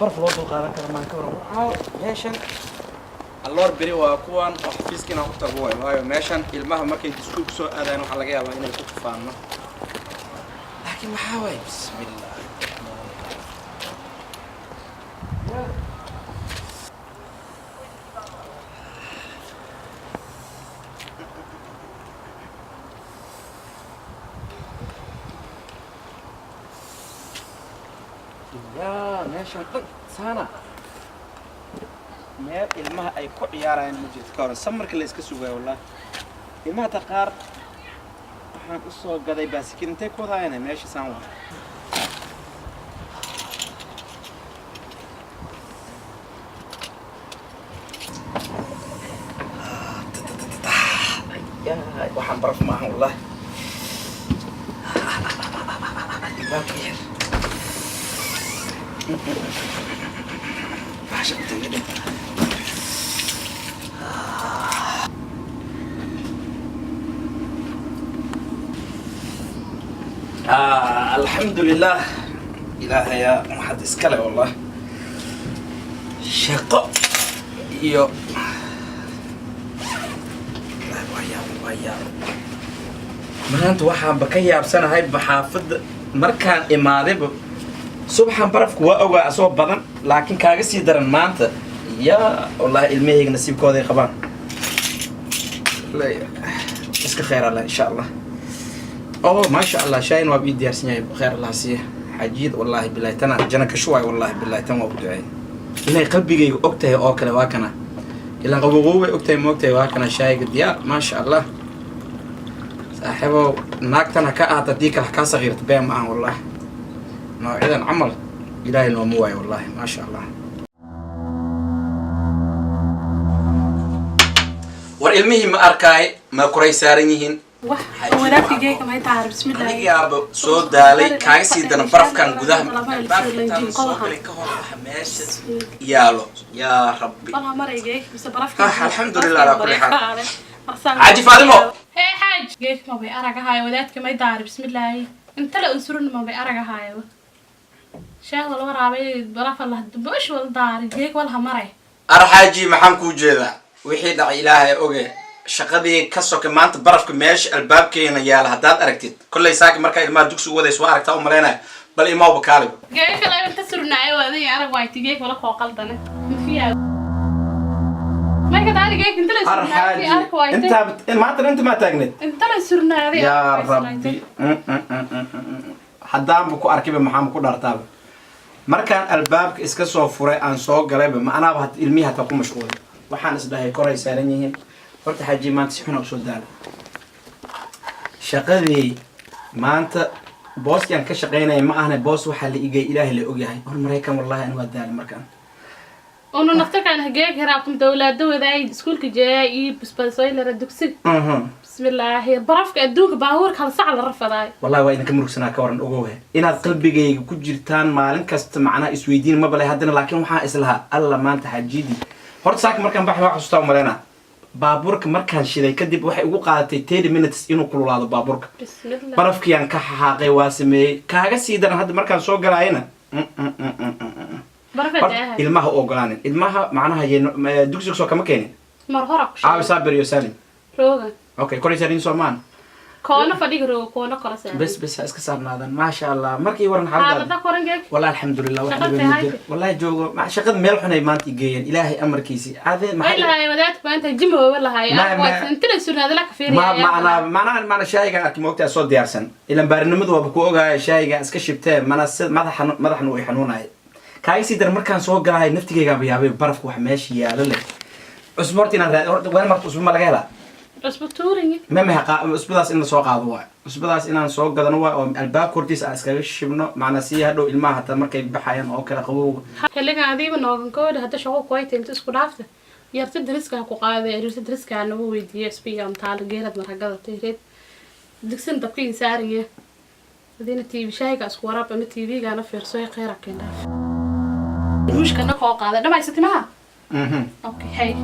برف لو قادن كره ما كره meeshan alloor beri waa kuwan oo xafiiskina ku tago waayo meeshan ilmaha markay iskuul soo aadaan waxa laga yaabaa inay ku tufaano laakiin maxaa way bismillah يا ماشي سانا meel ilmaha ay ku ciyaarayaan ma jirto ka hor samarka la iska sugay wallahi ilmaha taqaar waxaan u soo gaday baaskiil intee ku wadaayeen meesha saan waa يا waxaan baraf ma ahan wallahi باكير عشان تنقلب الحمد لله إلهي يا محد إسكالي والله شقة يو لا ويا ما أنت واحد بكيا بسنة هاي بحافظ مركان إمارب صبحا برفك وأوجع أصوب بدن لكن كاغس يدرن ما أنت يا والله المية نسيب كودي خبان لا اسك خير الله إن شاء الله أوه ما شاء الله شاين وبيدي أرسني بخير الله سيه حجيد والله بالله تنا جنك شوي والله بالله تنا وبدعي إني قلبي جي أكتة أكله واكنا إلا قبوه أكتة موكتة واكنا شاي قد يا ما شاء الله صاحبه ناكتنا كأعطى ديك الحكاية صغيرة تبين معه والله إذا عمل إلهي الموعي والله ما شاء الله والعلمي ما أركاي ما كوري سارينهن ولا في جاي كم هيتعرف بسم الله يا أبو صوت دالي كايسي دنا برف كان جوده يالو يا ربي والله مرة جاي بس برف الحمد لله على كل حال عادي فاطمة هاي حاج جاي ما بيأرجع هاي ولاد كم هيتعرف بسم الله انت لا انصرنا ما بيأرجع هاي شاهد الله رابي برف الله دبوش والدار جاي والها مرة أرحاجي محمكو جذا وحيد إلهي أوجي shaqadii ka sokay maanta barafka meesha albaabkeena yaala hadaad aragtid kullay saaki marka ilmaha dugsiga waday soo aragtaa u maleynaa bal imaa bakaaliba geeyka la inta surnaayo waday arag way tigay wala koo qaldana fiyaa ma ka daari geeyka inta la surnaayo arag way inta maanta inta ma taagnid inta la surnaayo ya rabbi hadaan ku arkiba maxaan ku dhartaaba markaan albaabka iska soo furay aan soo galayba ma anaaba ilmihi hata ku mashquulay waxaan isdhahay koray saaran yihiin horta xaji maanta si xun u soo daal shaqadii maanta booskan ka shaqeynay ma ahna boos waxa la igay ilaahay la og yahay hor Mareykan wallahi aan waa daal markaan ono naftakan hageeg haraabtum dawladda waday iskuulka jeey bisbasay la dugsi bismillah barafka adduunka baabuur kala sac la rafaday wallahi waa idinka murugsanaa ka waran ogow inaad qalbigayga ku jirtaan maalin kasta macna isweydiin ma balay hadana laakiin waxa islaha alla maanta xajidi horta saak markaan baxay wax xustaa maleena baabuurka markaan shiday kadib waxay ugu qaadatay 30 minutes inuu kululaado baabuurka barafkiyaan ka xaaqay waa sameeyay kaaga sii daran hadda markaan soo galayna ilmaha ogolaanin ilmaha macnaha dugsiga soo kama keenin mar hore ku caawi saabir iyo salim rooga okay koray sarin Soomaan كونه فديقرو كونه كرسان بس اسك صارنا ما شاء الله مركي ورن حالة هذا كورنجك والله الحمد لله والله جو مع شغل ميل حنا مانتي جايين إلهي أمر كيسي هذا ما والله هاي ودات وأنت جنبه والله هاي أنت اللي سر هذا لك فيري ما أنا شاي قاعد كم وقت أصوت ديارسن إلا مبارنمد وبكوجا شاي قاعد اسكشبته ما أنا ما راح نوي حنون هاي كايسي در مركان سوق جاي نفتي جا بيابي برف وحماشي يا لله أسبوعتنا وين مرت أسبوع ما لقيها أسبوعتوري ما هي أسبوعاس إن سوق هذا أسبوعاس إن سوق هذا نوع الباب كورتيس أسكاش شبنا معنا سيها لو الماء حتى مركي بحيان أو كلا قبوه هلقى عادي بنوعن كود حتى شغل كويس أنت سكول عفته يرتد رزقها كقاعدة يرتد رزقها إنه هو يدي إس بي أم تعال جيرد مرحلة تهريد دكسن تبقين سعرية هذين التي في شيء كأسكورة بام التي في كان في رسوي خيرك كنا مش كنا قاعدة ده ما يصير معها أوكي هاي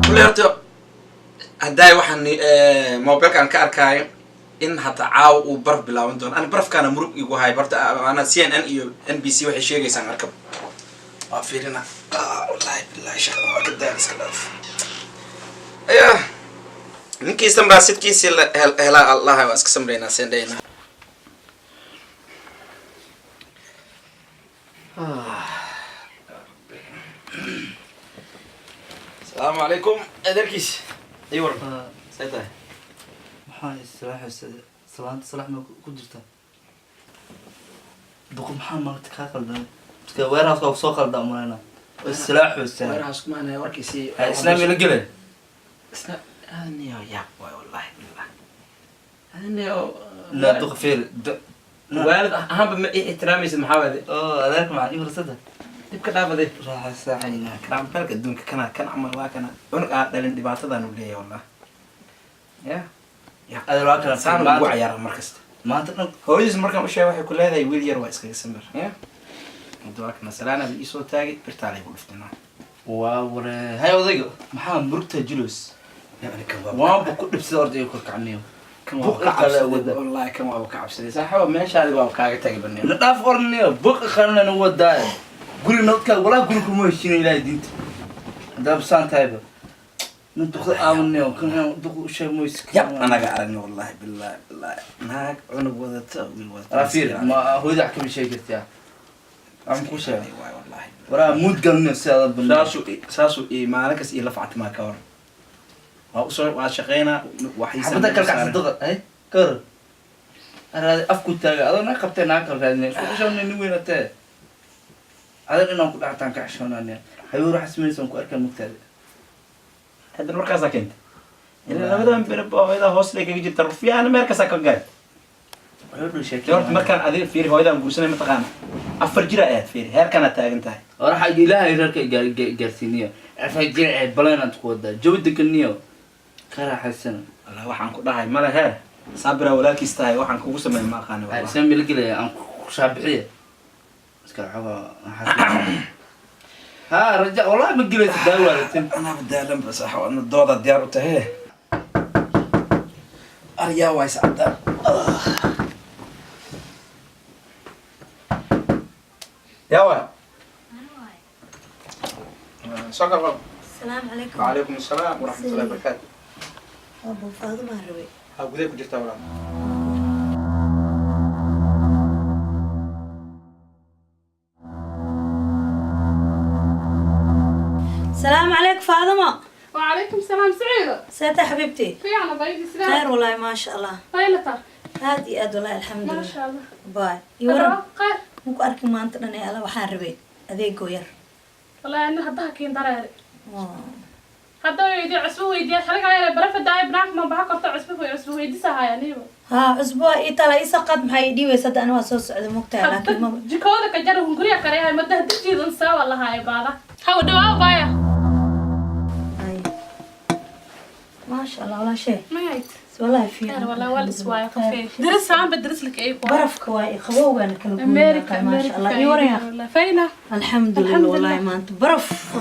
كل هذا هداي وحني موبايل كان كأركاي in hataa caawa uu baraf bilaaban doono ana barafkaana murug igu hay barta ana CNN iyo NBC waxay sheegaysaan arkab waa fiirina wallahi billahi shaqo waa ka daaliska dhaaf ayaa ninkii samraa sidkiisii hela allah waa iska samreynaa sendayna السلام عليكم ادركيس ايوه سيدنا maxaa islaaxaysa salaanta salax ma ku jirta duq maxaa maanta ka qaldan iska weeraas oo soo qaldan maana islaaxaysa وراس ما انا وركيسي islaam ila gale انا يا والله بالله انا la duq feel والد اهم احترامي محاوده oo adeerka macaan ibrasada dibka dhaafade raaxa saaxayna كلام بالك الدنيا كان عمل واكنا عنق دلين dhibaatadan u leeyahay والله يا adeer waa kala saan ugu ciyaar markasta maanta dhan hooyis markaan u sheegay waxay ku leedahay wiil yar waa iskaga samir ya duwaakana salaana bi soo taagay birtaalay ku dhiftina waa ware hay odayga maxaa murugta julos yani kan waa waan ku dhibsada orday ku kacniyo kan waa ka cabsaday wallahi kan waa ka cabsaday saaxiibo meeshaadi waa kaaga tagay banaan la dhaaf orniyo buq qarnana wadaa guri nodka wala guri kuma heshiin ilaahay diinta dab saantayba نطق آمنيو كنا نطق شيء مويسك يا أنا قاعد والله بالله ناك عنق وذت رافير ما هو ذاك كل شيء قلت يا عم كل شيء والله ورا مود قلنا سيادة بالله ساسو إيه ما لك إيه لفعت ما كور وأصور وعشقينا وحيسا حبتك الكعس الضغط هاي كر أنا أفكو تاجا أنا قبتين أكل هذا شو شو نوين أنت هذا إنه كل أحد عنك عشان أنا هيروح اسمه يسون كأركان مكتئب هذا المركز كنت إلا أبدا بربا إذا هوس لك يجي ترفيع أنا مركز أكل يورت مركان أدير فيري هو إذا مقولسنا متقان أفرجرا إيه فيري هير كانت تاجنتاي وراح أجي لها يرك جارسينية أفرجرا بلنا تقود جودك النيو كره حسنا الله وحن كده هاي ملا هير صبر ولا كيستاي وحن كوسم ما خانه والله سامي لك لي أنا شابعية اسكر حوا ها رجع والله بقلت الدولة أنا بدي ألم بس أحاول الضوضة ديارو تهيه أريا وايس عدا يا وين شكرا بابا السلام عليكم. وعليكم السلام ورحمة الله وبركاته أبو فاطمة الروي. أقول لك جرت أولا السلام عليك فاطمة. وعليكم السلام سعيدة. سيدة حبيبتي. في أنا بايدي سلام. خير والله ما شاء الله. طيلتها. هادي أد والله الحمد لله. ما شاء الله. باي. يورم. خير. ممكن أركي ما أنت أنا على وحان روي. أذيك وير. والله أنا هدها كين دراري. هذا يدي عسبوه يدي حلقة على برفة داي بناك ما بحق قطع عسبوه عسبوه يدي سهاي نيبو. ها أسبوع إيطاليا إسقط محيدي ويصدق أنا وصوص على مقطع لكن ما. جكودا كجرا هنغريا كريها مده تجي ذنسا والله هاي بعدا. هاو دواء بايا. ما شاء الله ولا شيء. ما يعيد. والله في. والله ولا سواي خفيف. درس عم بدرس لك أي برف كواي خبوه أنا كل أمريكا ما شاء الله يوريا. فينا. الحمد لله والله ما أنت برف.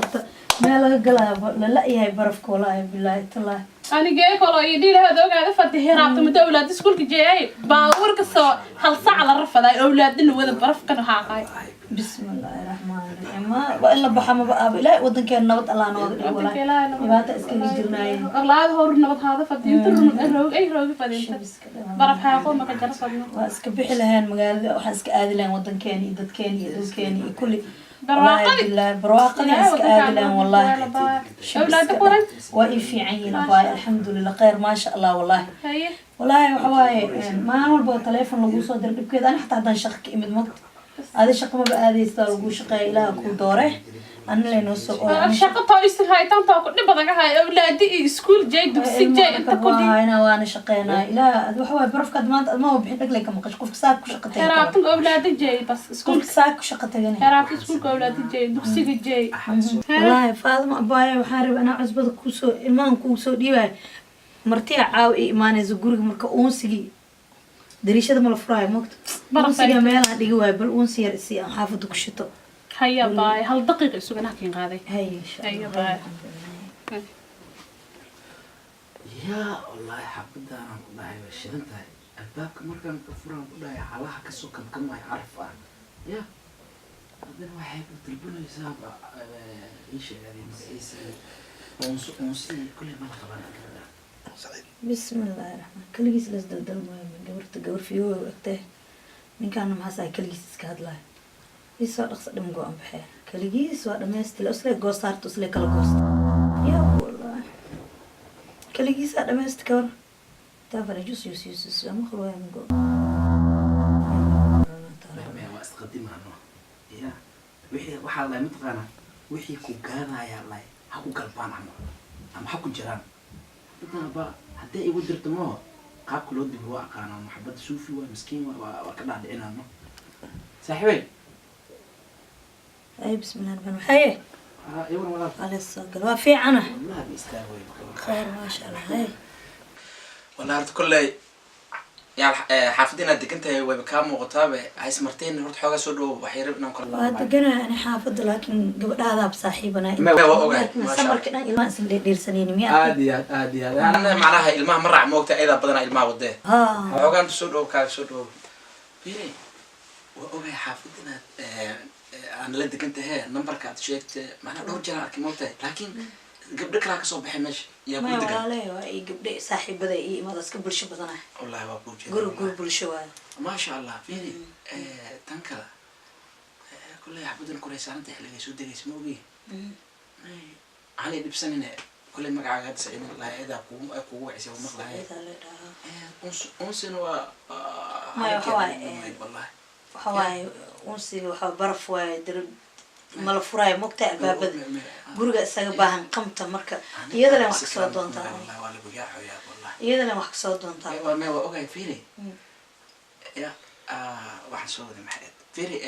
ما لا قلا لا هي برفك والله بالله تالله أنا جاي والله يدي لها ذوق هذا فتح رابط متى أولاد سكول كجاي باور كسر هل صع على الرفض هاي أولاد إنه وذا برف كانوا حاقاي بسم الله الرحمن الرحيم ما وإلا بحما بقى لا ودن كان نبض الله نوض ولا يبات اسكني جرناي الله هذا هو النبض هذا فدين ترون الروق أي روق فدين برف حاقو ما كجرا صدنا واسكبح لهان مقال وحسك آذلان ودن كاني دد كاني دد كاني كل برواقدي برواقدي اسك آذلان والله أولادك ورن وإفي عينا باي الحمد لله خير ما شاء الله والله هي والله وحواي ما أول بقى تليفون لو صدر بكذا أنا حتى عندنا شق إمد مقت هذا شق ما بقى هذا يستوى شق إلى كل دوره أنا اللي نوصل شقة طايس هاي تنطق كل بدك هاي أولادي سكول جاي دكسي جاي أنت كل هنا وأنا شقينا لا وحواي برف قد ما هو بحدك لك ما قش ساك وشقتين هرابتك أولادي جاي بس سكول ساك وشقتين هرابتك سكول أولادي جاي دكسي جاي والله فاطمة أبايا وحارب أنا عزبة كوسو إيمان كوسو ديوا مرتيع عاو إيمان زجورك مركا أونسي دريشة ما الفراي مكت أونسي جمال هذي هو بل أونسي رأسي حافظ كشتو هيا باي هل دقيقة سوينا كين غادي هيا إن شاء الله هيا باي يا والله حبدا أنا والله وشدنتها albaabka markaan ka furaan ku dhahay halaha kasoo kabkamaayo caraf ah ya haddana waxay ku dalbanaysaaba ii sheegaadeen magaciisa onsi kulley mala qaban bismillahi raxmaan kaligiis las daldalmaayo gabar fiyowa egtee ninkaana maxaasaa kaligiis iska hadlaayo isoo dhaqsa dhim go-an baxee kaligiis waa dhamaystila isle goostaarta isle kala goosta yaa wallahi kaligiisaa dhamaysta kawar taafana jus ama qalwaya min go waa isqadimaano ya wixii waxaa lahay mataqaanaa wixii ku gaadaayaa lahay ha ku galbaan ama ha ku jiraan dadaba haddii igu dirto maho qaabka loo dib waa aqaanaa maxabadda suufi waa miskiin waa ka dhaadhicinaano saaxiibey ay bismillahi rahmaan haye iwan walaal aleesoogal waa fiicana wallahi ba istaagay khayr maasha allah hay والله هرت كله يعني حافظين دكنتها وبكام وقطابة عايز مرتين هرت حاجة سودو وحيربنا كل waa degana ani xaafada laakiin gabadhaadaab saaxiibana ما هو أوجه ما شاء الله samarkina ilmaa isan dheersanayni miya عادي أنا معناها الماء مرة عموقته إذا بدنا الماء وده ha حاجة سودو كار سودو فيني وأوجه حافظنا أنا اللي دكنتها نمبر كات شيكت معنا دور جرا كموته لكن قبل كلا كسب بحمش يا maya بود دكان walaale waa ii gabdhe saaxiibada iyo imadaska bulsho badana والله هو بوجه guri bulsho waay ما شاء الله فيني تنكلا كل يحبدون كل سنة تحلق يسود اسمه بيه علي بسنة كل ما قاعد سعيد الله إذا قوة عسى ومخلع أنسن و maya waxawaaye والله waxawaaye unsiga waxaa baraf waaye darab mala furaayo mogta albaabada guriga isaga baahan qamta marka iyada len wax kasoo doontaa والله ولا بجاح يا والله iyada len wax kasoo doontaa أيوة ما هو أوكي فيني يا واحد صوت محيط فيني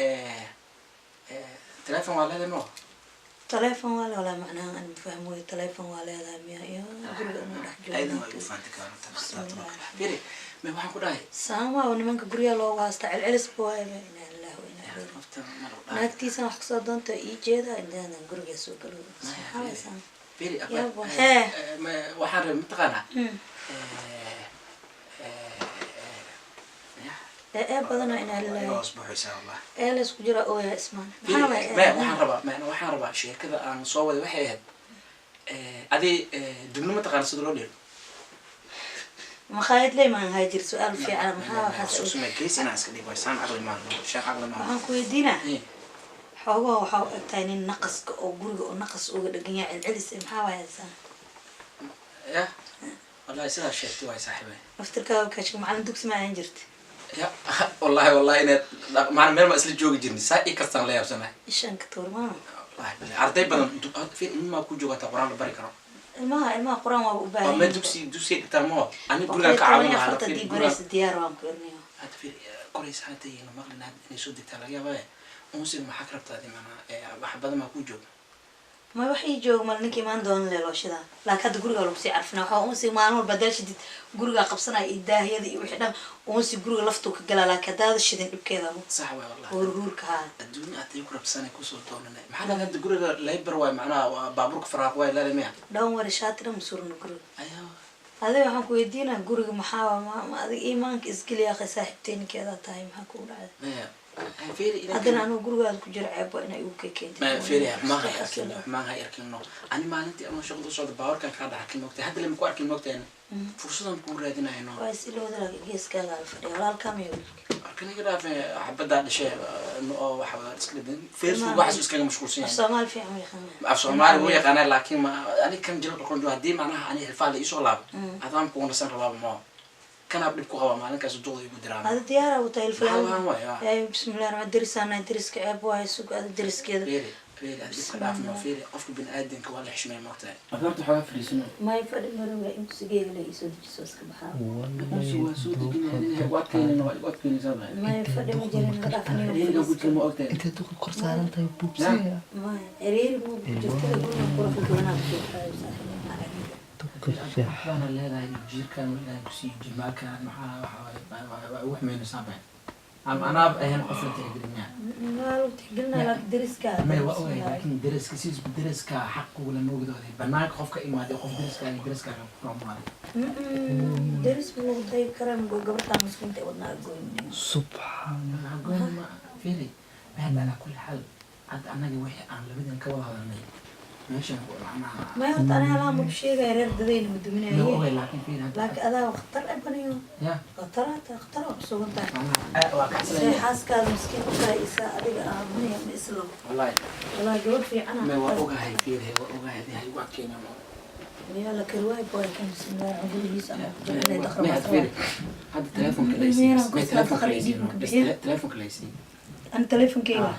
تلفون ولا لا نو teleefon waa le walaa macnaha aan fahmo wey teleefon waa leedahay miya iyo guriga inuu dhex أيضا joogo يفانت كانوا فيني ما واحد كده saama oo nimanka guryaha loogu haasta celcelis ba waaye inaa lillahi wa inaa ilayhi naagtiisana wax kasoo doonta ii jeeda intaan guriga soo galo saxaabeysan فيني يابا هيه waxaan rabay mataqaanaa ee badana inaa lillahi asbuuxaysaa wallah ee la isku jira oo yaa ismaan waxaan rabaa sheekada aan soo waday waxay ahayd adii dubno mataqaana sida loo dheelo makhaayad ley maan haajir su-aal fiican maxaa waxaas sumay keys inaan iska dhigo saan caqli maan sheekh caqli maan waxaan ku weydiinaa xoogaha waxaa u egtahay nin naqaska oo guriga oo naqas uga dhagan yahay celcelis maxaa waayaysaa ya wallahi sidaa sheegtay waay saaxiibay naftirkaada kaashka macalin dugsi ma ahan jirta ya wallahi inaad maana meel ma isla joogi jirni saa ii kastaan la yaabsanahay ishanka tuurmaana wallahi bale arday badan ma ku joogata quraan la bari karo ilmaha quraan waa u waa baahan meel dugsi dhigtaan moo ani gurigaan ka caawin lahaa afarta dii baraysa diyaar waan ku ernayo hadda fiir koraysa hadda yihiin maqlina inay soo degtaa laga yaabaa unsiga maxaa ka rabtaa maanaa wax badan maa ku jooga ma wax ii jooga mal ninkii imaan doona leelooshada laakiin hadda guriga lagu sii carfina waxaa unsi maalin walba daal shidid guriga qabsanaya iyo daahiyada iyo wixii dhan unsi guriga laftuu ka galaa laakiin haddaada shidin dhibkeeda sax waay wallahi huurhuurka haa adduunya hadday ku rabsanay kusoo doonanay maxaa laga hadda guriga labor waay macnaha waa baabuurka faraaq waay leedahay miya dhan wari shaati dhan masurna guriga ayo adiga waxaan ku weydiinaa guriga maxaa ma adiga iimaanka isgeliyaaqay saaxiibteyninkeedaa tahay maxaa kugu dhacday maya fiiri haddana anugu gurigaada ku jira ceeb waa inay igu ka ما فيري ما هي keentay أكل ما هي أكل نو أنا ما أنتي أنا شغل صعد باور كان كذا أكل نوكتي هذا اللي مكو أكل نوكتي أنا فرصة نكون رادين هنا waa is ilowda geeskaaga alfadhiya walaalkaa miya أكل كذا في حبة ده شيء إنه واحد تسكلين فيسبوك واحد بس كان مشغول سين soomaali fiican way qanaa أفسر ما هو يقنا لكن ما أنا كم جل بكون جو هدي معناها أنا الفعل يسوع لاب هذا ما كون رسم رباب ما كان أبدي بكوها ما أنا كسر يقدران هذا ديارة وتاي الفلان هو يا بسم الله الرحمن درس أنا درس كأب واي سوق هذا درس كذا فيري هذا خلاف ما فيري أفكر بين آدم كوالي حشمة مقطع أفكرت حاجة في السنة ما يفرق مرة أنت سجيل لا يسود جسوس كبحر ما يفرق مجرد غرفني انت تاخد كورس على انت بوبسي ما عرير مو جبت له قلنا قرف القناة أنا لا جير كان ولا كسي جماعة كان معها وحمين صعبة أنا هنا قفلة تهجرنيا ما لو تحقلنا لك درسك ما هو لكن درس كسيس بدرس كحق ولا موجود هذا بناك خوف كإيمان ده خوف درس كفرام هذا درس مو ده كرم قبل تامس كنت ودنا أقول سبحان أنا أقول ما فيري بهذا على كل حال عاد أنا جوي أنا لبدي نكوا هذا النيل ماشي أنا ما يحط أنا لا مو بشيء غير دين مدمنة لا هو هي لكن فينا لكن هذا اختار ابني يا اختار بسوق ده أنا واقع زي سليم حاس كان مسكين كايسة أديك أبني من إسلام والله والله جود في أنا ما هو أوجا هاي فيه هو أوجا هاي واقعنا يا لك رواية بوي كان بسم الله الرحمن الرحيم ما هتفيري هذا تلفون كليسي ما تلفون كليسي بس تلفون كليسي أنا تلفون كيلا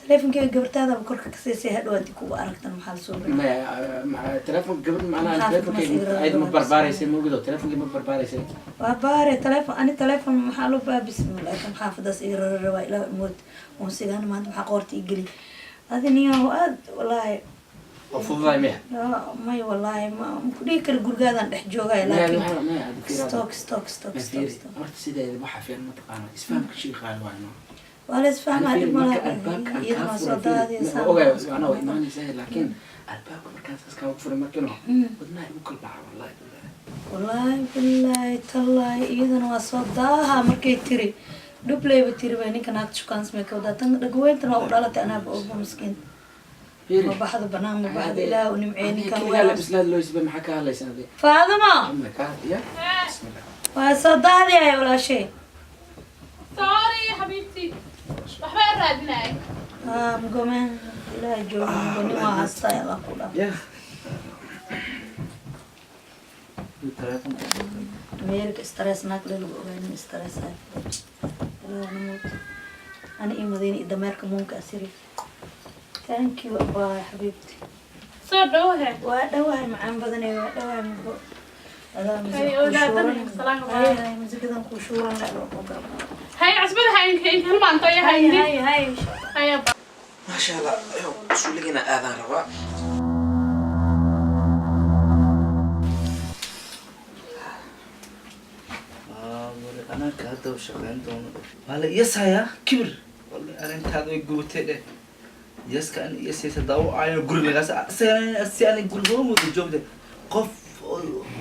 تلفون كيلا قبرت هذا بكرك كسيسي هاد وادي كوا أركتن محل سوق ما تلفون قبل معنا تلفون كي أيضا مبرباري سي مو قدو تلفون كي مبرباري سي وباري تلفون أنا تلفون محله بسم الله كم حافظ سير الرواية لا موت وسيجان ما عندهم حقورتي يجري هذا نيا واد والله وفوضى ميه لا ما والله ما كليك الجرجادا نحجوها لكن ستوك مرت سيدة إذا بحى في المنطقة اسفهم كل شيء خالي وعنه ولا اسفهم هذه الباب ما كان صدق أوكي أنا وإيماني سهل لكن الباب مركز كان وفر مكانه بدنا يبكر بعض والله بالله تالله إذا وصدقها مركي تري دبلي بتري بيني كانت شكان سمك وده تنقوين تنا وقالت أنا بأبو مسكين ما بحد بنام ما بحد إله ونمعيني كان ولا بس لا لو يسبب محكى الله يسنده فاطمة عمك يا بسم الله وصدقني يا ولا شيء سوري حبيبتي waxba raadinay مقومين لا جو مقومين وعستا يلا كلها يا التليفون ميرك استرس ناكل الوين استرس هاي لا نموت أنا إيه مدينة إذا مارك ممكن أسيري ثانك يو باي حبيبتي soo dhawahay ودواها معان بدني ودواها من بو هذا مزيكا كوشورا لا hay casbada in halmaan toy hay هاي hay ما شاء الله شو لقينا آذان رواء أنا كهذا وشغلين دون ولا يسايا كبر والله أنا هذا يقول تده يس كان يس يتداو عين قرب لغاس أسيان يقول هو متجوب ده قف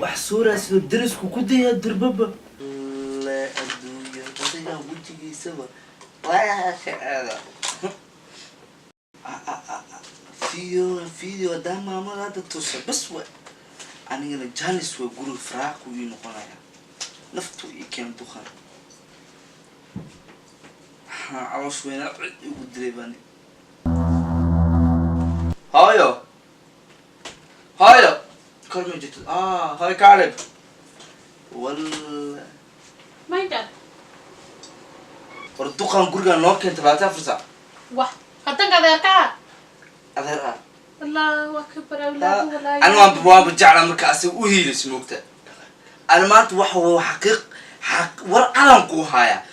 وحصورة سدرس كودي الدرببة لا الدنيا تضيع وجهي سوا ولا هذا فيديو ده ما هذا توصل بس أنا جالس ويقول فراق وينقلها نفتو يكين دخان عروس وين يقول دريباني هايو كلمة جت هاي كعلب وال ما يقدر وردوخان قرقان نوكين تبعتها فرصة wah haddan gadeerka أذهرها الله akbar awlaadu walaahi أنا ما بجعل مركاسي وهي سموكته أنا ما أتوحى حقيق ورقلهم كوهايا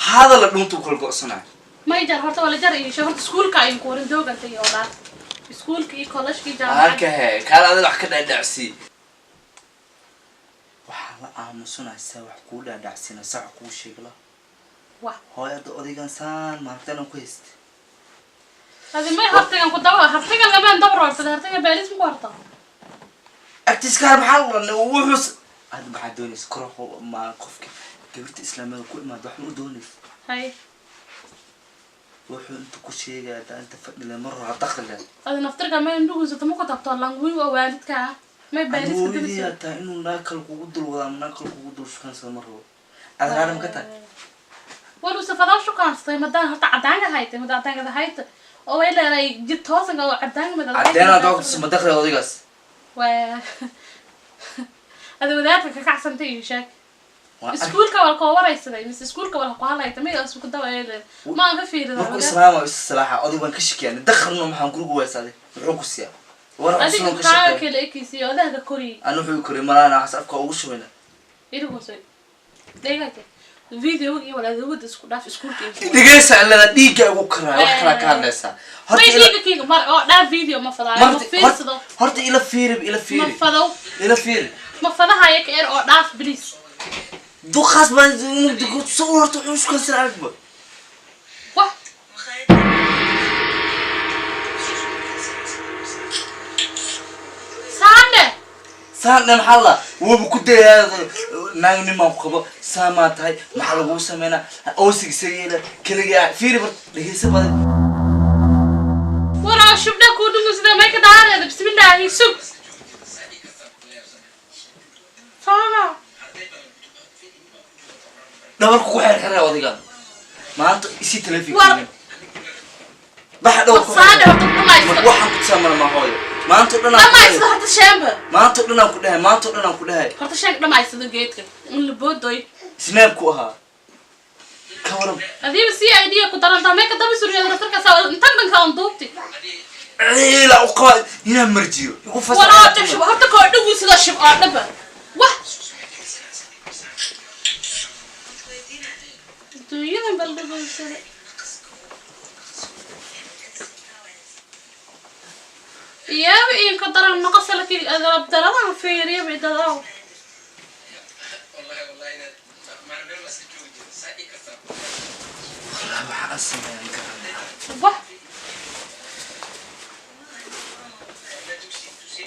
هذا اللي نمتو كل قصنا ma yjar horta wala jar iyo horta iskuulka ay ku warin doogantay oo dhan iskuulka iyo college-kii jaamacadda هكذا كان هذا wax ka dhaadhacsi waxa la aamusanaysa wax ku dhaadhacsina sac ku sheegla wah hooyada odigan saan maartana ku hayst hadi ma hartagan ku dawa hartagan lamaan dabro hartagan baalis mu warta agtiska maxal wuxus aad maxaa doonays koroxo ma qofka gabarta islaamada ku imaad wax u doonays hay wuxuu inta ku sheegay inta fadhila marra dakhliga hadi naftirka ma indugusa tamo ku tabto languwi waa waalidka ma baalis ka dibis dibis taa inuu naakal kugu dul wada naakal kugu dul shukansa marro adaaram ka taa walu safada shukaanstay madaan horta cadaanga haytay madaan cadaanga haytay oo way leedahay jid toosan oo cadaanga madaan adeena doogta sama dakhliga odigaas waa hadi wadaadka ka kacsantay iyo sheeg iskuulka wala ko waraysaday mis iskuulka wala ku halayta ma isku ku dawaayay ma aan ka fiiriyo markuu islaamo islaaxa odigan ka shikiyaan dakhilno maxaan guriga weesaday wuxuu ku siyaa war adiga asoo ka kaa shaqeey kale ekisi oo daahda kori anu wuxuu kori marana xasabka ugu shubina irigu soo deegaate video iyo wala dawada isku dhaaf iskuulka dhigaysa allada dhiiga ugu karaa wax kala ka hadlaysa ma dhiiga kiiga mar oo dhaaf video ma fadaayo ma fiirsado horta ila fiiri ma fado ila fiiri ma fadahayo ka er oo dhaaf please دو خاص بان دو صورت وحوش كسر عقبه wah saande سان محلا وبكده نايم ما خبا سامات هاي محل هو سمينا أوسق سيئنا كليا فيري بر لهيس بعد waraa shubdha ku dhumusda may ka daareeda bismillaahi sug saama دور كوحر حرة وذيك ما أنت إيش تلفي ور بعد دور saande horta dhumaysta waxaan ku sameeyay ma hooyo maanta dhan dhumaysta horta sheemba maanta dhan ku dhahay maanta dhan ku dhahay horta sheeg dhumaysada geedka in la boodoy snap ku ahaa ka waran adiiba si idea ku darantaa may ka daba suriyada raftarka saa intan dhanka aan duubti ila u qaad ina marjiyo igu waraa fasaxay tabshib horta koo dhugu sida shib oo dhaba wah duuyadan bal dhugu sida yaaba in ka daran noqosalki adabdaladan fiiriya bidadaw والله waxa asmeeyay karaa wah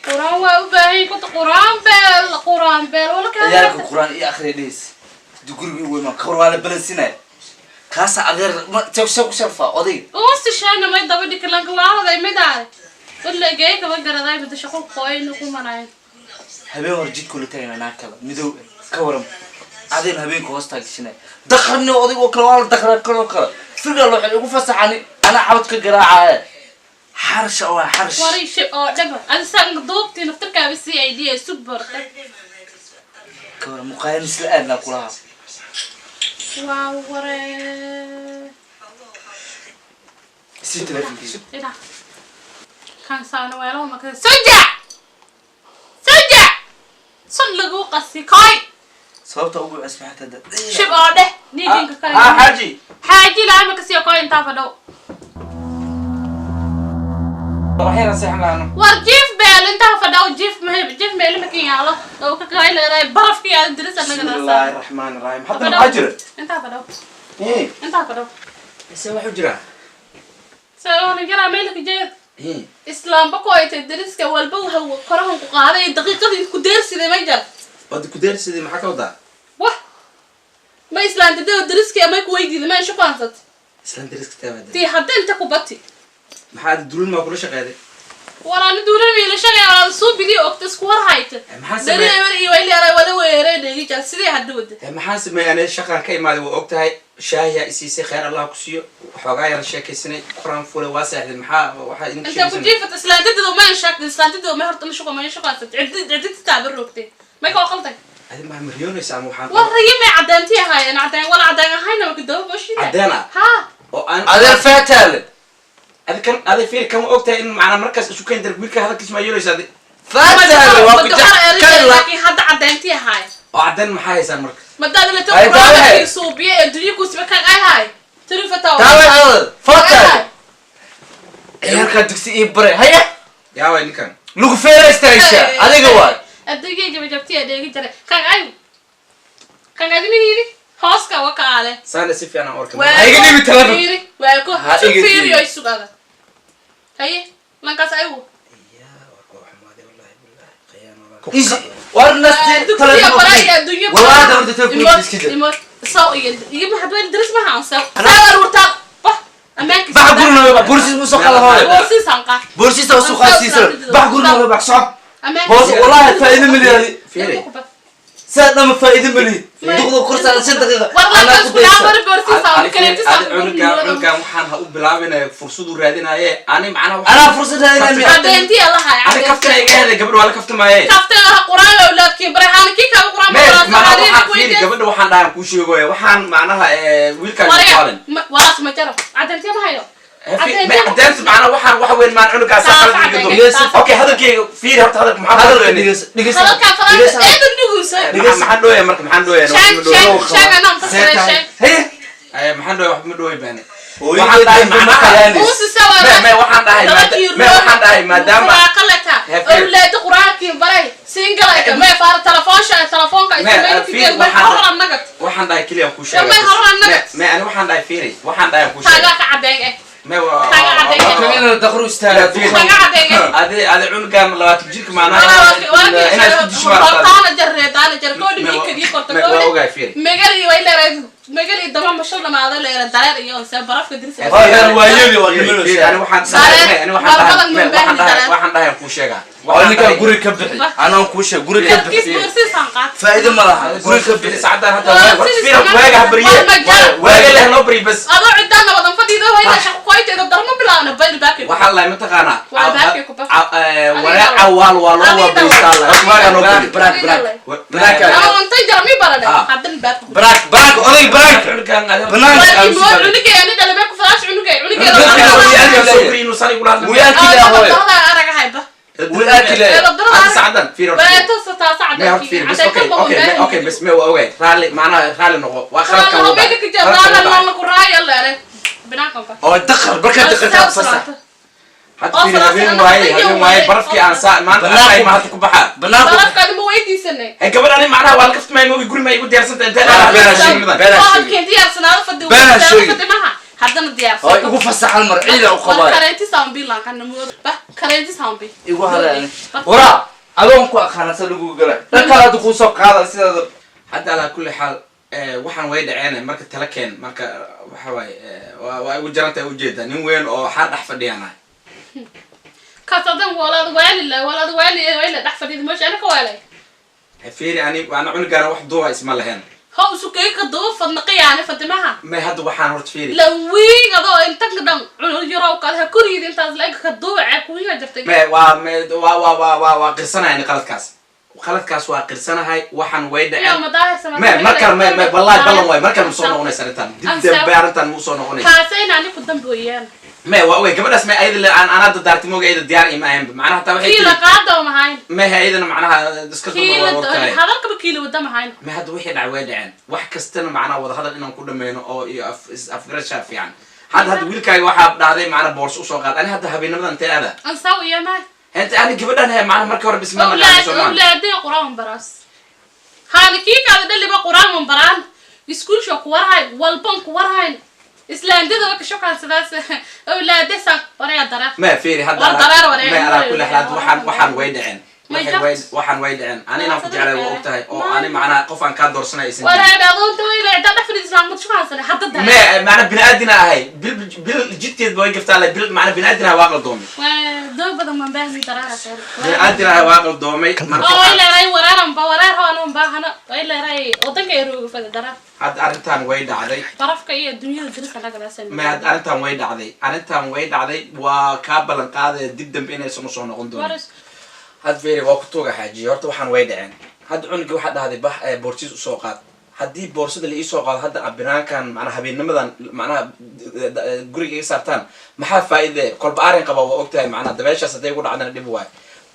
quraan waa u baahay ku quraan beel wala ka ياك القرآن إيه آخر ليس دقرقي وما كروالة بلسنا كاسة أغير ما تشوف شرفة أضي وستشانا ما يدبر ديك لانك وعرض أي مدار ولا جايك بقدر ذاي بدي شغل قوي نقوم أنا هبين ورجيت كل تاني أنا كلا مدو كورم عادين هبين كوستا كشنا دخلني أضي وكروالة دخل كلا فرق الله يقول فسحني أنا عودك جراعة حرش أو حرش وري شيء دبر أنا سان ضوبتي نفترك بسي أيدي سوبر كورم مقايم سلأنا كلها واو وري ست لفين إيه ده كان سانو ولا ما كان سجع صلقوا قصي كاي صوت أبوي أسمع تدا شيء ده نيجي كاي حاجي حاجي لا ما كسي كاي انت فدو waxayna seexnaan warjiif beel inta fadhaw jiif jiif meel ma kin yaalo oo ka qayle ray barafki aan diris anaga bismillaahi raxmaani raxiim hadda maxaa jira inta fadhaw ee inta fadhaw ise waxa jira soo jira meel ka jeed ee islaam ba kooytay diriska walba waxa korahan ku qaaday daqiiqadii ku deersiday ma jar wad ku deersidii maxaa ka wadaa wah ma islaam dadoo diriska ama ku weydiiday ma shaqaansat islaan deriska taabada tii hadda inta ku bati maxaa duulin ma kula shaqeeday wala ni duuran wiila shaqay wala soo bidi ogta isku war hayta maxaa dari sameeyay ewer iyo wali ara wala weeray dhigi jar sidii hadda wada maxaa sameeyay shaqan ka imaaday waa ogtahay shaahiya isiisay khayr allah ku siiyo waxoogaa yar sheekaysanay quraan fuulay waa saaxday maxaa waxa in انت كنت جيفت اسلانتدو ما شاك اسلانتدو ما هرت مشقه ما شقه عدت تعبر روقتي ما يكون قلتك adi ma milyoonaysa ama waxaan والله ما عدانتي هاي انا عدان ولا عدان هاي ما كدو ماشي cadeena ها oo aan أذر فاتل adi kan adi fiir kama ogtahay in macna markaas isu keen darbiilka hadalkiis ma yeelaysa adi فاتل وقت كلا لكن هذا عدانتي هاي oo cadeen maxaa haysaa marka ما دام اللي هاي تقرا تعال. في صوبيه ادريكو سبك هاي تلفتاو تعال هذا فاتل عيالك دكسي إيه بري هيا yaa way ninkan لو فيرست إيشا هذا جوال ادريكي جبتي ادريكي ترى كان ادمي هاسكا وكاله saana si fiican aan orka هيجي بالتلفون واكو ها، شوف إيجي فيري فيري. يسوق هذا هي ما كاس ايوه إيش ورنا دكتور براي الدنيا والله هذا ورد تلفون بس كده سو يجيب حد وين درس معها سو سو ورتا اماكن بحقولنا بورسيس مسوق الله هاي بورسي سانقا بورسيس وسوق السيسر بحقولنا بحصح اماكن بوس والله فايدة مليون fiiri سألنا فايدة مليون دخلوا كورس على 10 دقيقة والله بس كل عمر بورسي سانقا adi كنت cunugan waxaan ha u bilaabinaya fursadu raadinaye ani macna أنا فرصة هذه عدنتي الله ani هاي kaftana iga helay gabadh waa la kaftamaaye كفتها قران اولادك برهان كي كان قران waxaan fiiri gabadha waxaan dhahan ku sheegoya waxaan macnaha wiilkaan qaalin وراس ما جرب عدنتي ما هيو dance macnaha waxaan waxa weyn maan cunugaas okay hadalkayga fiiri horta hadalka maxaa هذا hadalkayga دقيقة هذا كان فرنسا ايه دغوسه maxaan dhooya marka maxaan dhooya شاك انا مفسر شاك هي maxaan dhooya wax ma dhooy baane وين waxaan dhahay ما macnaha خيالي وس سوا waxaan dhahay maadaama قلتها اولاد قرانك بري سينجل ما فار تلفونك اسمه في ما حرر النقد waxaan dhahay kaliya ku sheegay ما حرر النقد ma ani waxaan dhahay fiiri waxaan dhahay ku sheegay حاجه عديق ma waa كمين الدخول استاهل حاجه عديق adi cunugan 20 jirka maana انا inaad ku dishmaartaa انا جريت كود ميك دي كنت ma waa ogaay fiiri مغلي ويلا مغلي دما مشل ما هذا لا دار iyo sabaraaf ka dirsan هاي وايلي والملوس ani waxaan dhahay ku sheegaa أنا كقولي كبحي أنا كوشة قولي كبحي فائدة ما لها قولي كبحي ساعتها هذا فينا واجه بريه واجه له نبري بس أنا عندنا بدن فدي ده وين شق كويت إذا ضرنا بلا أنا بين باكي وحلا ما تقانا ولا عوال والله بريستال واجه نبري براك أنا أنت جرمي برا حدن باك براك أولي براك بناك عنك يعني ده اللي باكو فلاش عنك سوبرين وصاري يقول ويا كده هو أنا هايبة ويا كده سعدان في ولا توصل سعدان بس اوكي بس ما هو رالي معنا رالي نقو واخر كان هو بيدك جرام الله كراي يلا أنا بناكم أو دخل بركة دخل فسح حتى في هذين واي برفكي عن ساعة ما ما هتكون بحال بناكم برفك هذا مو ويدي سنة هي كمان أنا معناها والكفت ما يقول ما يقول درسنت أنت واحد كان ديار سنة فدي فدي معها حدنا ديار أو يقول فسح المرعيلة وخبايا كريتي سامبي لا كان نمود كريتي سامبي يقول هذا ورا ألون كوا خانة سلوكو قلا لكلا دخول سوق هذا سيدا حتى على كل حال waxaan way dhaceen marka tala keen marka waxa way waa ugu jaranta u jeeda nin weyn oo xar dhax fadhiyana ka tadan walaad wali dhax fadhiyada ma jecel ka walay fiiri ani waan cunugan wax duwa isma lahayn هو سكيك كدو فنقي يعني فتمها ما هاد waxaan horta fiiri لوين هذا انت قدام يراو قالها كوريد انت لاقي كدو عكويا جرتي ما waa qirsanayni qaladkaas waa qirsanahay waxaan way dhaceen ma wallahi ballan way markaan soo noqonaysa arintan dib baarintan mu soo noqonaysa kaasayna ani ku dambeeyaan ما way gabadhaas ma ayda aan anada daartay mooga ayda diyaar ima ahayn macnaha taa waxay kiila qaado ma hayn ma ayda macnaha iska kiila hadalka kiila wada ma hayn ma hada wixii dhacay way dhaceen wax kastana macnaha wada hadal inaan ku dhameeyno oo iyo afgarasha fiican hada wiilkaaga waxa dhacday macnaha boorso u soo qaad ani hada habeenimada intee aada an saw iyo ma انت انا gabadhan hay macnaha markii hore bisma ma dhacay soo la aday quraan baras haan kii ka dhalay ba quraan baraan iskuul soo ku warhay walban ku warhay islandada ka shaqaan sidaas awlaade sa wareey dara ما فيري هذا ما على كل حال waxaan way dhaceen waxaan way dhaceen anina ku jeclay waa ogtahay oo ani macnaha qof aan ka doorsanaysan wareey adoonta way leedahay dhafri islaam ma shaqaan hadda dara ما macna binaadina ahay bil jidteed way gaftaa la bil macna binaadina waa qaldoomay doo badan ma baahni dara binaadina waa qaldoomay oo ilaahay waraaran ba waraar hoon baahana ilaahay wadanka yarooga fada dara had arintan way dhacday barafka iyo dunyada diriska laga laasan ma had arintan way dhacday waa ka balan qaaday dib dambe inay soo noqon doonto had fiiri waa ku toga xaaji horta waxaan way dhaceen had cunuga waxa dhahday bax boortiis u soo qaad haddii boorsada la ii soo qaado hadda abinaankan macnaha habeenimadan macnaha guriga iga saartaan maxaa faa'iide kolba arin qaba waa ogtahay macnaha dabeeshaas hadday ugu dhacdana dhib waay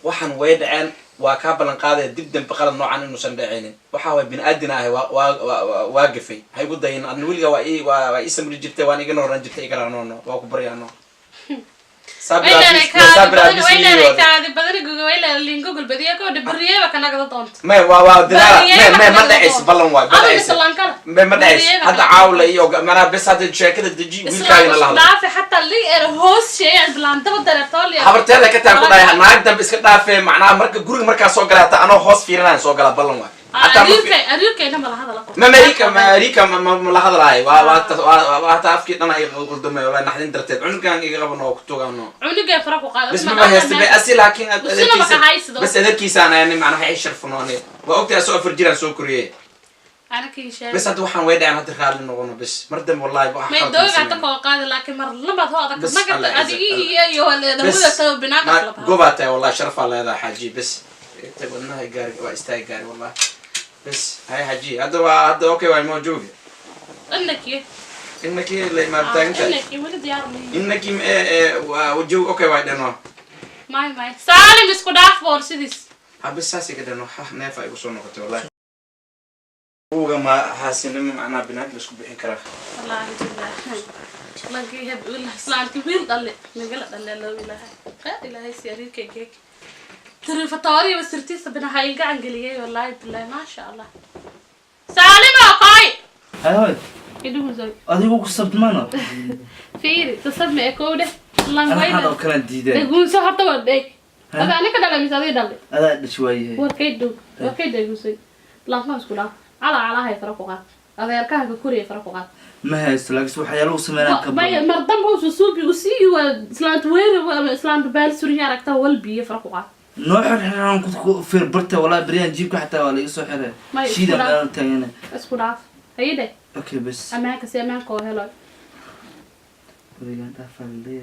waxaan way dhaceen waa ka balan qaaday dib dambe qalad noocan inuusan dhacaynin waxa way binaadina ahay waa gafay hay ugu dayin adna weliga waa ii samri jirtay waan igana horan jirtay igaraanono waa ku baryaano ما دعيس بلن واي بدعيس ما دعيس هذا عاولة يو أنا بس هذا شيء كده تجي ويلكاين الله ضعف حتى اللي هوس شيء بلان تقدر تطلع حبرت لك كده أقول لها ما أقدر بس كده في معناه مركب جورج مركب سوقلا حتى أنا هوس فيرنا سوقلا بلن واي أريك أنا ما هذا لقب ما أمريكا ما هذا راي واتفكر أنا قدام ولا نحن درتين عنق كان يقربنا وكتوغا إنه عنق فرق وقال بس ما هيستبي أسي لكن بس هذا كيسان يعني معناه هيشرف فناني وقت أسوق فرجيران سوق كورية أنا كيشان بس هذا وحن ويدا أنا تخيل إنه قلنا بس مردم والله ما يدوق عتك وقال لكن مر لما هو هذا ما قد أدي يوه ده سو بناك قبته والله شرف على هذا حاجي بس تقولنا هاي قاري واستاي قاري والله بس هاي حاجي هذا أوكي واي موجود إنك اللي ما بتاعك إنك ولد يارمي إنك وجو أوكي واي دهنا ماي سالم اسكو داف بورسيدس بس هسي كده إنه نافع يوصلنا كده والله هو ما حاسين معنا بنات بس كبير كره والله والله كي هب والله سلام كبير ضل نقل ضل لا إله إلا هي سيري كيك تلفطاري وسرتيس بنا هاي قاعد قليه والله بالله ما شاء الله سالم أقاي هاي يدوم زوج adigu ku sabtmana فيري تصدق أكوده الله ana وين hada kala diiday يقول سو حتى ودي هذا أنا كده لما يسوي دلي ada dhashwaaye warkayda gusay laafma isku dhaaf ala hay fara ku qaad adeerkaaga kuriye fara ku qaad ma haysto laakiin waxyaalo uu sameeyaan ka bay badan mardam uu suubi u sii waa islaant weere waa islaant baal suriya aragta walbiye fara ku qaad noo xirxiraan ku fir barta wala bariyan jiibka xataa waa laga soo xiray shiida aan taagana isku dhaaf hayde okay bas amaaka si amaanka oo helo bariyan taafalay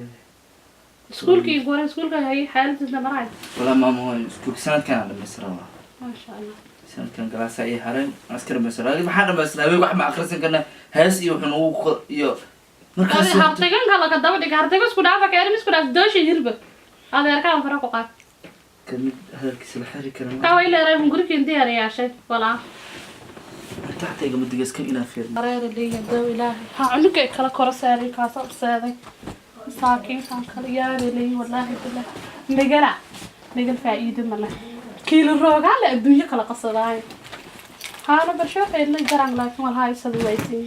iskuulkii goora iskuulka hay xaaladda maray wala maamo isku sanadkan la misra ma sha Allah sanadkan galaas ay haran askar misra waxaan dhamasnaa wax ma akhrisan kana hees iyo wuxuu ugu iyo markaas hartagan kala ka daba dhig hartaga isku dhaafa ka isku dhaaf dooshi hirba adeerkaan fara ku qaad kamid hadalkiisa la xiri karaa ka way leeyahay guriga diyaariyaashay wala تحت يا جماعة جالس كم إنا فيلم قرار اللي يدو إلهي ها عنك كلا كرة ساري كاسة ساري ساكين كان كليان اللي والله بالله مجرع مجرع فايد ملا كيلو روج على الدنيا كلا قصداي ها أنا بشوف اللي جرى لكن والله يسوي ويسي